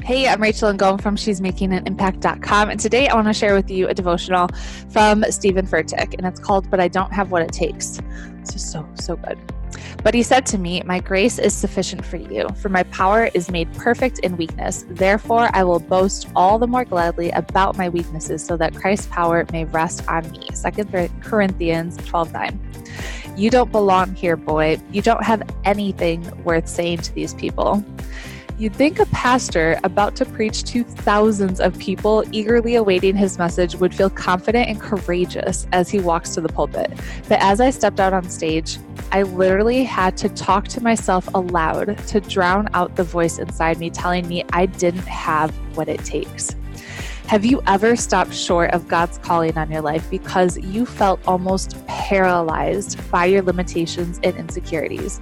Hey, I'm Rachel Ngom from she'smakinganimpact.com, and today I want to share with you a devotional from Stephen Furtick, and it's called But I Don't Have What It Takes. It's just so good. But he said to me, "My grace is sufficient for you, for my power is made perfect in weakness. Therefore, I will boast all the more gladly about my weaknesses, so that Christ's power may rest on me." 2 Corinthians 12:9. You don't belong here, boy. You don't have anything worth saying to these people. You'd think a pastor about to preach to thousands of people eagerly awaiting his message would feel confident and courageous as he walks to the pulpit. But as I stepped out on stage, I literally had to talk to myself aloud to drown out the voice inside me telling me I didn't have what it takes. Have you ever stopped short of God's calling on your life because you felt almost paralyzed by your limitations and insecurities?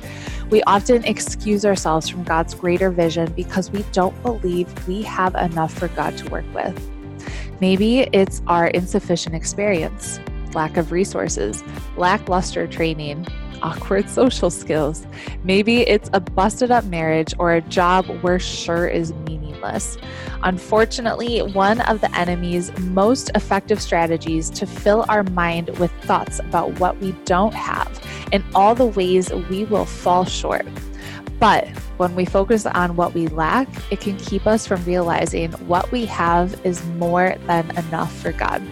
We often excuse ourselves from God's greater vision because we don't believe we have enough for God to work with. Maybe it's our insufficient experience, lack of resources, lackluster training, awkward social skills. Maybe it's a busted up marriage or a job we're sure is meaningless. Unfortunately, one of the enemy's most effective strategies to fill our mind with thoughts about what we don't have and all the ways we will fall short. But when we focus on what we lack, it can keep us from realizing what we have is more than enough for God.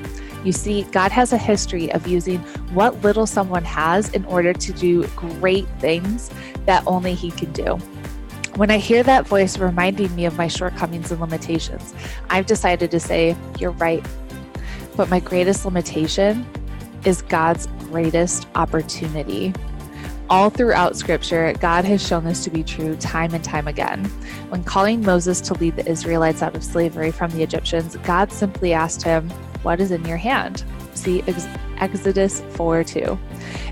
You see, God has a history of using what little someone has in order to do great things that only He can do. When I hear that voice reminding me of my shortcomings and limitations, I've decided to say, "You're right." But my greatest limitation is God's greatest opportunity. All throughout Scripture, God has shown this to be true time and time again. When calling Moses to lead the Israelites out of slavery from the Egyptians, God simply asked him, "What is in your hand?" See Exodus 4:2.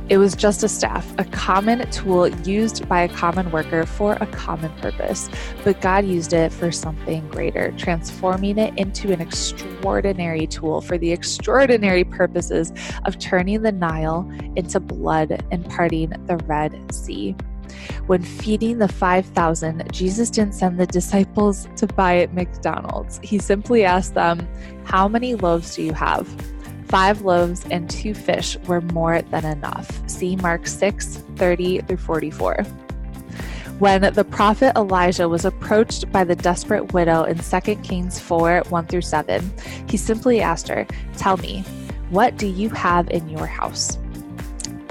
It was just a staff, a common tool used by a common worker for a common purpose. But God used it for something greater, transforming it into an extraordinary tool for the extraordinary purposes of turning the Nile into blood and parting the Red Sea. When feeding the 5,000, Jesus didn't send the disciples to buy at McDonald's. He simply asked them, "How many loaves do you have?" 5 loaves and 2 fish were more than enough. See Mark 6:30-44. When the prophet Elijah was approached by the desperate widow in 2 Kings 4:1-7, he simply asked her, "Tell me, what do you have in your house?"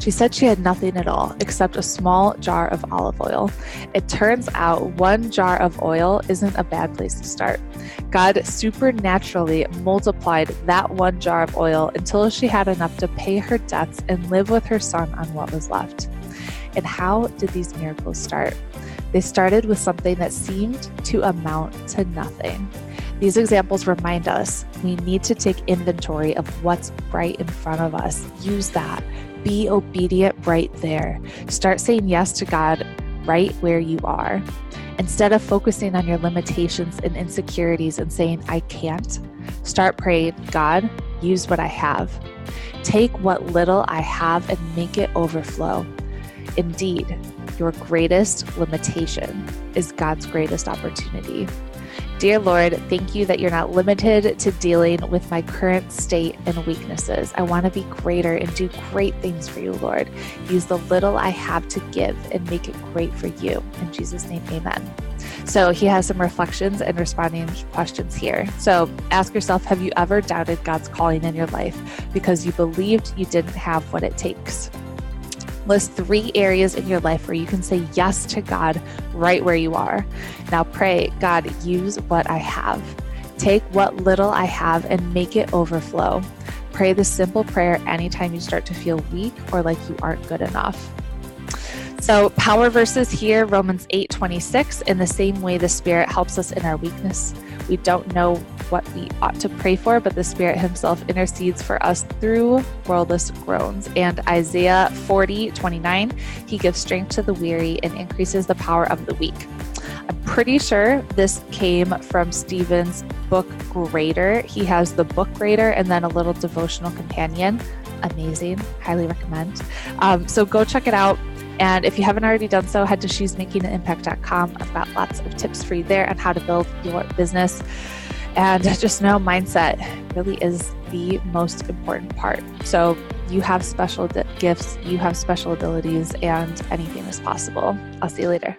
She said she had nothing at all except a small jar of olive oil. It turns out 1 jar of oil isn't a bad place to start. God supernaturally multiplied that 1 jar of oil until she had enough to pay her debts and live with her son on what was left. And how did these miracles start? They started with something that seemed to amount to nothing. These examples remind us we need to take inventory of what's right in front of us. Use that. Be obedient right there. Start saying yes to God right where you are. Instead of focusing on your limitations and insecurities and saying, "I can't," start praying, "God, use what I have. Take what little I have and make it overflow." Indeed, your greatest limitation is God's greatest opportunity. Dear Lord, thank you that you're not limited to dealing with my current state and weaknesses. I want to be greater and do great things for you, Lord. Use the little I have to give and make it great for you. In Jesus' name, amen. So he has some reflections and responding questions here. So ask yourself, have you ever doubted God's calling in your life because you believed you didn't have what it takes? List 3 areas in your life where you can say yes to God right where you are. Now pray, "God, use what I have. Take what little I have and make it overflow." Pray this simple prayer anytime you start to feel weak or like you aren't good enough. So power verses here, Romans 8:26, in the same way the Spirit helps us in our weakness. We don't know what we ought to pray for, but the Spirit Himself intercedes for us through wordless groans. And Isaiah 40:29, He gives strength to the weary and increases the power of the weak. I'm pretty sure this came from Stephen's book Greater. He has the book Greater and then a little devotional companion. Amazing. Highly recommend. So go check it out. And if you haven't already done so, head to shesmakinganimpact.com. I've got lots of tips for you there on how to build your business. And just know mindset really is the most important part. So you have special gifts, you have special abilities, and anything is possible. I'll see you later.